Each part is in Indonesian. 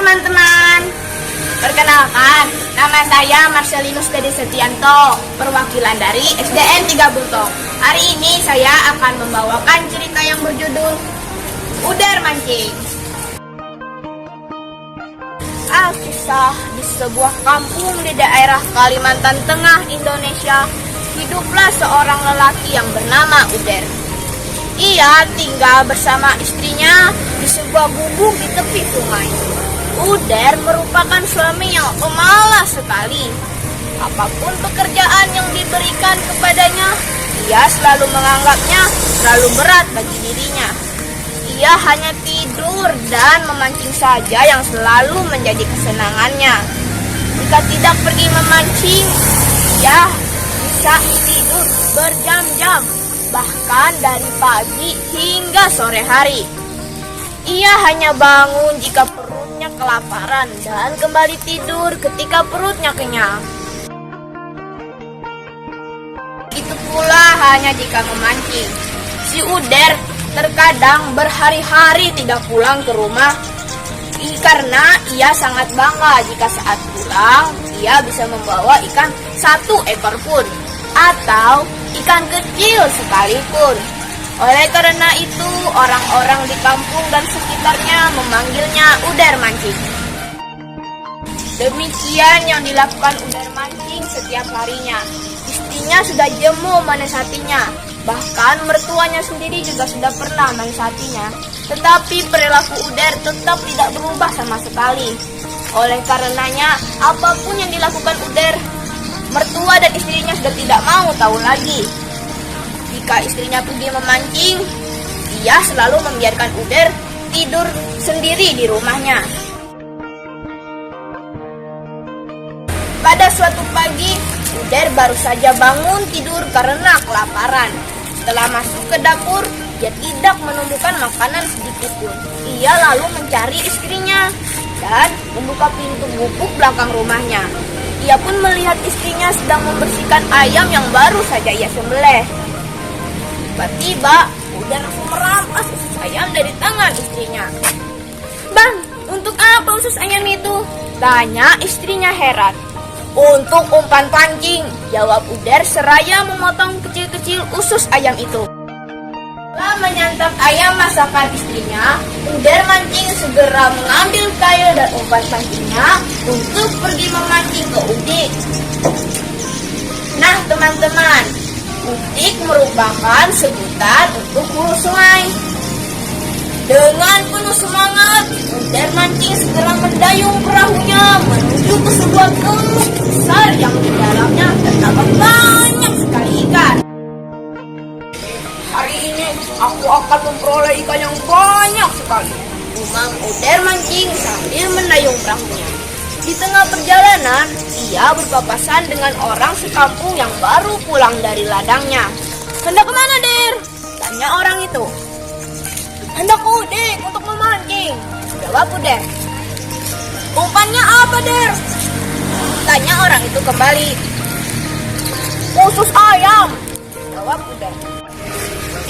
teman-teman. Perkenalkan, nama saya Marcelinus Dede Setianto, perwakilan dari SDN 3 Bultong. Hari ini saya akan membawakan cerita yang berjudul Uder Mancing. Alkisah di sebuah kampung di daerah Kalimantan Tengah, Indonesia, hiduplah seorang lelaki yang bernama Uder. Ia tinggal bersama istrinya di sebuah gubuk di tepi sungai. Uder merupakan suami yang pemalas sekali. Apapun pekerjaan yang diberikan kepadanya, ia selalu menganggapnya terlalu berat bagi dirinya. Ia hanya tidur dan memancing saja yang selalu menjadi kesenangannya. Jika tidak pergi memancing, ia bisa tidur berjam-jam, bahkan dari pagi hingga sore hari. Ia hanya bangun jika perutnya kelaparan dan kembali tidur ketika perutnya kenyang. Begitu pula hanya jika memancing. Si Uder terkadang berhari-hari tidak pulang ke rumah karena ia sangat bangga jika saat pulang ia bisa membawa ikan 1 ekor pun atau ikan kecil sekalipun. Oleh karena itu, orang-orang di kampung dan sekitarnya memanggilnya Uder Mancing. Demikian yang dilakukan Uder Mancing setiap harinya. Istrinya sudah jemu menasihatinya, bahkan mertuanya sendiri juga sudah pernah menasihatinya. Tetapi perilaku Uder tetap tidak berubah sama sekali. Oleh karenanya, apapun yang dilakukan Uder, mertua dan istrinya sudah tidak mau tahu lagi. Jika istrinya pergi memancing, ia selalu membiarkan Uder tidur sendiri di rumahnya. Pada suatu pagi, Uder baru saja bangun tidur karena kelaparan. Setelah masuk ke dapur, dia tidak menemukan makanan sedikit pun. Ia lalu mencari istrinya dan membuka pintu gubuk belakang rumahnya. Ia pun melihat istrinya sedang membersihkan ayam yang baru saja ia sembelih. Tiba-tiba, Uder langsung merampas usus ayam dari tangan istrinya. "Bang, untuk apa usus ayam itu?" tanya istrinya heran. "Untuk umpan pancing," jawab Uder seraya memotong kecil-kecil usus ayam itu. Setelah menyantap ayam masakan istrinya, Uder Mancing segera mengambil kail dan umpan pancingnya untuk pergi memancing ke udik. Nah teman-teman, udik merupakan sebutan untuk hulu sungai. Dengan penuh semangat, Uder Mancing segera mendayung perahunya menuju ke sebuah teluk besar yang di dalamnya terdapat banyak sekali ikan. "Hari ini aku akan memperoleh ikan yang banyak sekali," umam Uder Mancing sambil mendayung perahunya. Di tengah perjalanan, ia berpapasan dengan orang sekampung yang baru pulang dari ladangnya. "Hendak kemana, Der?" tanya orang itu. "Hendak ke udik untuk memancing," jawab Uder. "Umpannya apa, Der?" tanya orang itu kembali. "Usus ayam," jawab Uder.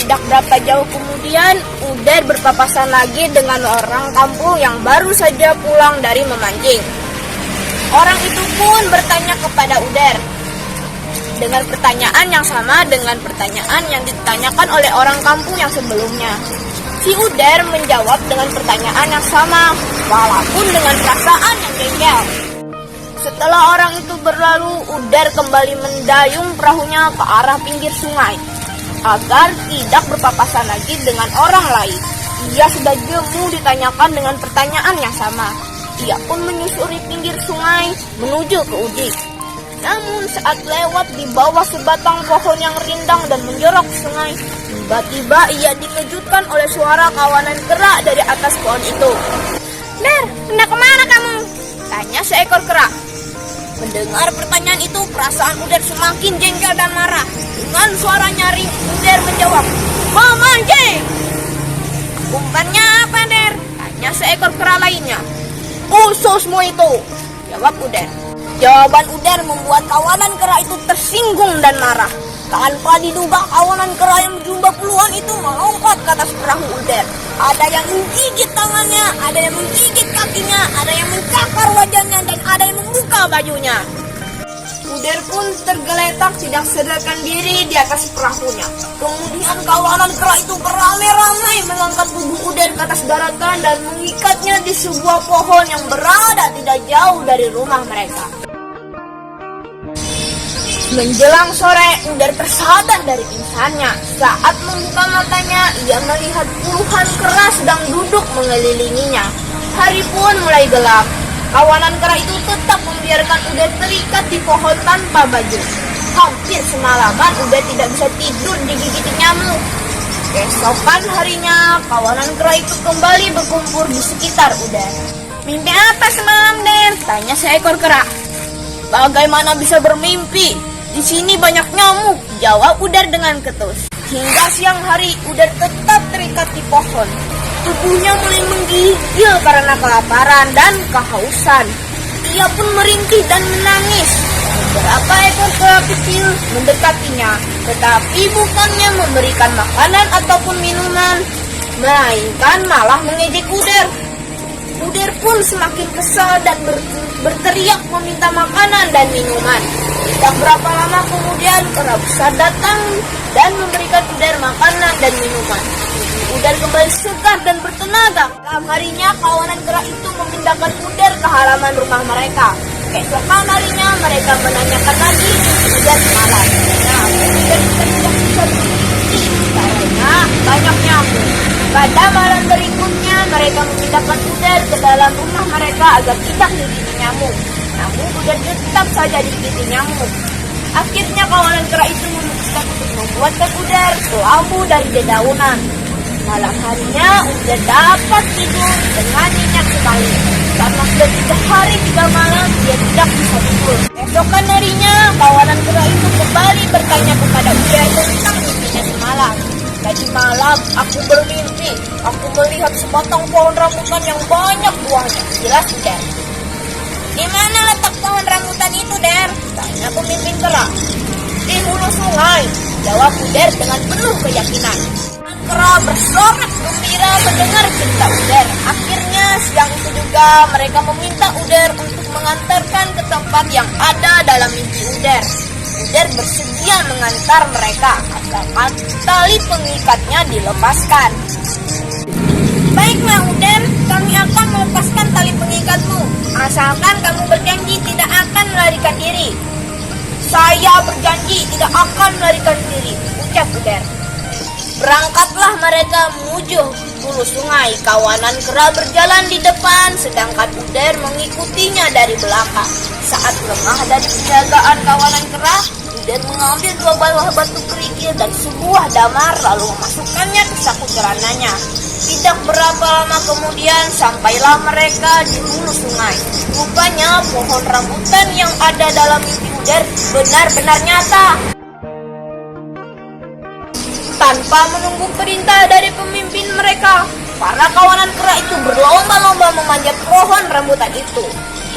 Tidak berapa jauh kemudian, Uder berpapasan lagi dengan orang kampung yang baru saja pulang dari memancing. Orang itu pun bertanya kepada Uder dengan pertanyaan yang sama dengan pertanyaan yang ditanyakan oleh orang kampung yang sebelumnya. Si Uder menjawab dengan pertanyaan yang sama, walaupun dengan perasaan yang jengkel. Setelah orang itu berlalu, Uder kembali mendayung perahunya ke arah pinggir sungai agar tidak berpapasan lagi dengan orang lain. Ia sudah jemu ditanyakan dengan pertanyaan yang sama. Ia pun menyusuri pinggir sungai menuju ke udik. Namun saat lewat di bawah sebatang pohon yang rindang dan menjorok ke sungai, tiba-tiba ia dikejutkan oleh suara kawanan kera dari atas pohon itu. "Der, hendak kemana kamu?" tanya seekor kera. Mendengar pertanyaan itu, perasaan Uder semakin jengkel dan marah. Dengan suara nyaring, Uder menjawab, "Memancing." "Umpannya apa, Der?" tanya seekor kera lainnya. "Ususmu itu," jawab Uder. Jawaban Uder membuat kawanan kera itu tersinggung dan marah. Tanpa diduga kawanan kera yang berjumlah puluhan itu melompat ke atas perahu Uder. Ada yang menggigit tangannya, ada yang menggigit kakinya, ada yang mencakar wajahnya, dan ada yang membuka bajunya. Uder pun tergeletak tidak sadarkan diri di atas perahunya. Kemudian kawanan kera itu beramai-ramai mengangkat tubuh Uder ke atas daratan dan mengikatnya di sebuah pohon yang berada tidak jauh dari rumah mereka. Menjelang sore, Uder tersadar dari pingsannya. Saat membuka matanya, ia melihat puluhan kera sedang duduk mengelilinginya. Hari pun mulai gelap. Kawanan kera itu tetap membiarkan Uder terikat di pohon tanpa baju. Hampir semalaman Uder tidak bisa tidur digigit nyamuk. Keesokan harinya, kawanan kera itu kembali berkumpul di sekitar Uder. "Mimpi apa semalam, Den?" tanya seekor kera. "Bagaimana bisa bermimpi? Di sini banyak nyamuk," jawab Uder dengan ketus. Hingga siang hari, Uder tetap terikat di pohon. Tubuhnya mulai menggigil karena kelaparan dan kehausan. Ia pun merintih dan menangis. Beberapa ekor kera kecil mendekatinya, tetapi bukannya memberikan makanan ataupun minuman, melainkan malah mengejek Uder. Uder pun semakin kesal dan berteriak meminta makanan dan minuman. Tak berapa lama kemudian kera besar datang dan memberikan Uder makanan dan minuman. Uder kembali segar dan bertenaga. Malam harinya kawanan kera itu memindahkan Uder ke halaman rumah mereka. Keesokan harinya mereka menanyakan lagi kejadian semalam. Nah, Uder tidak bisa berhenti karena banyak nyamuk. Pada malam berikutnya mereka memindahkan Uder ke dalam rumah mereka agar tidak digigit nyamuk. Namun Uder tetap saja digigit nyamuk. Akhirnya kawanan kera itu memutuskan untuk membuatkan Uder kelambu dari dedaunan. Malam harinya Uder dapat tidur dengan nyenyak sekali. Karena sudah 3 hari 3 malam dia tidak bisa tidur. Esokan harinya kawanan kera itu kembali bertanya kepada Uder tentang mimpinya semalam. "Tadi malam aku bermimpi, aku melihat sebatang pohon rambutan yang banyak buahnya," jelas Uder. "Di mana letak pohon rambutan itu, Der?" tanya pemimpin kera. "Di hulu sungai," jawab Uder dengan penuh keyakinan. Kera bersorak gembira mendengar cerita Uder. Akhirnya siang itu juga mereka meminta Uder untuk mengantarkan ke tempat yang ada dalam mimpi Uder. Uder bersedia mengantar mereka asalkan tali pengikatnya dilepaskan. "Baiklah Uder, kami akan melepaskan tali pengikatmu, asalkan kamu berjanji tidak akan melarikan diri." "Saya berjanji tidak akan melarikan diri," ucap Uder. Berangkatlah mereka menuju hulu sungai. Kawanan kera berjalan di depan, sedangkan Uder mengikutinya dari belakang. Saat lengah dari penjagaan kawanan kera, Uder mengambil 2 buah batu kerikil dan sebuah damar lalu memasukkannya ke saku celananya. Tidak berapa lama kemudian sampailah mereka di hulu sungai. Rupanya pohon rambutan yang ada dalam mimpi Uder benar-benar nyata. Tanpa menunggu perintah dari pemimpin mereka, para kawanan kera itu berlomba-lomba memanjat pohon rambutan itu.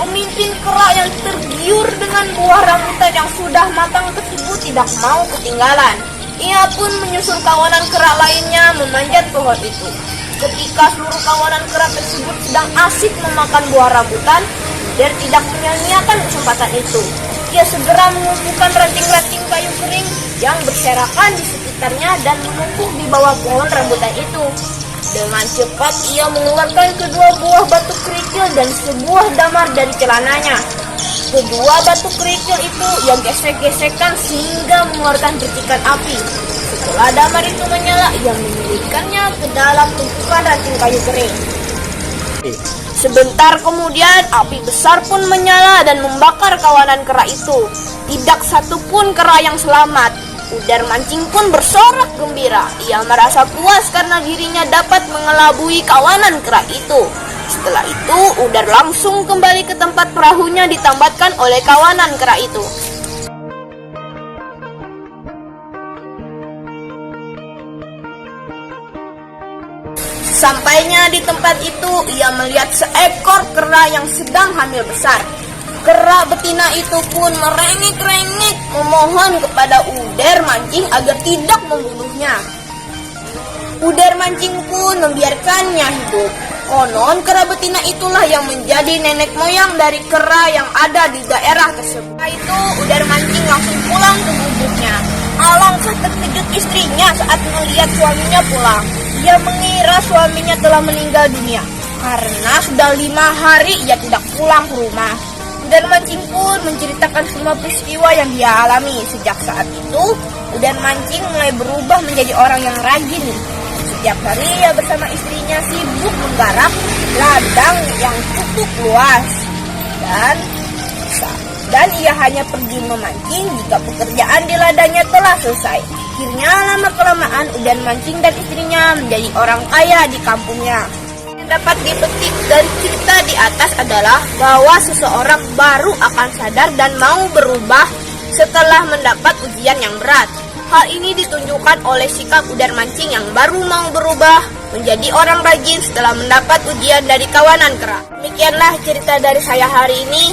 Pemimpin kera yang tergiur dengan buah rambutan yang sudah matang tersebut tidak mau ketinggalan. Ia pun menyusul kawanan kera lainnya memanjat pohon itu. Ketika seluruh kawanan kera tersebut sedang asik memakan buah rambutan, Uder tidak menyia-nyiakan kesempatan itu. Ia segera mengumpulkan ranting-ranting kayu kering yang berserakan di sekitarnya dan menumpuk di bawah pohon rambutan itu. Dengan cepat ia mengeluarkan kedua buah batu kerikil dan sebuah damar dari celananya. Kedua batu kerikil itu ia gesek-gesekkan sehingga mengeluarkan percikan api. Setelah damar itu menyala, ia menyelipkannya ke dalam tumpukan ranting kayu kering. Sebentar kemudian api besar pun menyala dan membakar kawanan kera itu. Tidak satupun kera yang selamat. Uder mancing pun bersorak gembira. Ia merasa puas karena dirinya dapat mengelabui kawanan kera itu. Setelah itu, Uder langsung kembali ke tempat perahunya ditambatkan oleh kawanan kera itu. Sampainya di tempat itu, ia melihat seekor kera yang sedang hamil besar. Kera betina itu pun merengek-rengek memohon kepada Uder Mancing agar tidak membunuhnya. Uder Mancing pun membiarkannya hidup. Konon kera betina itulah yang menjadi nenek moyang dari kera yang ada di daerah tersebut. Setelah itu Uder Mancing langsung pulang ke gubuknya. Alangkah terkejut istrinya saat melihat suaminya pulang. Dia mengira suaminya telah meninggal dunia karena sudah 5 hari ia tidak pulang ke rumah. Uder Mancing pun menceritakan semua peristiwa yang dia alami. Sejak saat itu, Uder Mancing mulai berubah menjadi orang yang rajin. Setiap hari ia bersama istrinya sibuk menggarap ladang yang cukup luas. Dan ia hanya pergi memancing jika pekerjaan di ladangnya telah selesai. Akhirnya lama-kelamaan Uder Mancing dan istrinya menjadi orang kaya di kampungnya. Dapat dipetik dari cerita di atas adalah bahwa seseorang baru akan sadar dan mau berubah setelah mendapat ujian yang berat. Hal ini ditunjukkan oleh sikap Uder Mancing yang baru mau berubah menjadi orang rajin setelah mendapat ujian dari kawanan kera. Demikianlah cerita dari saya hari ini.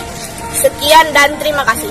Sekian dan terima kasih.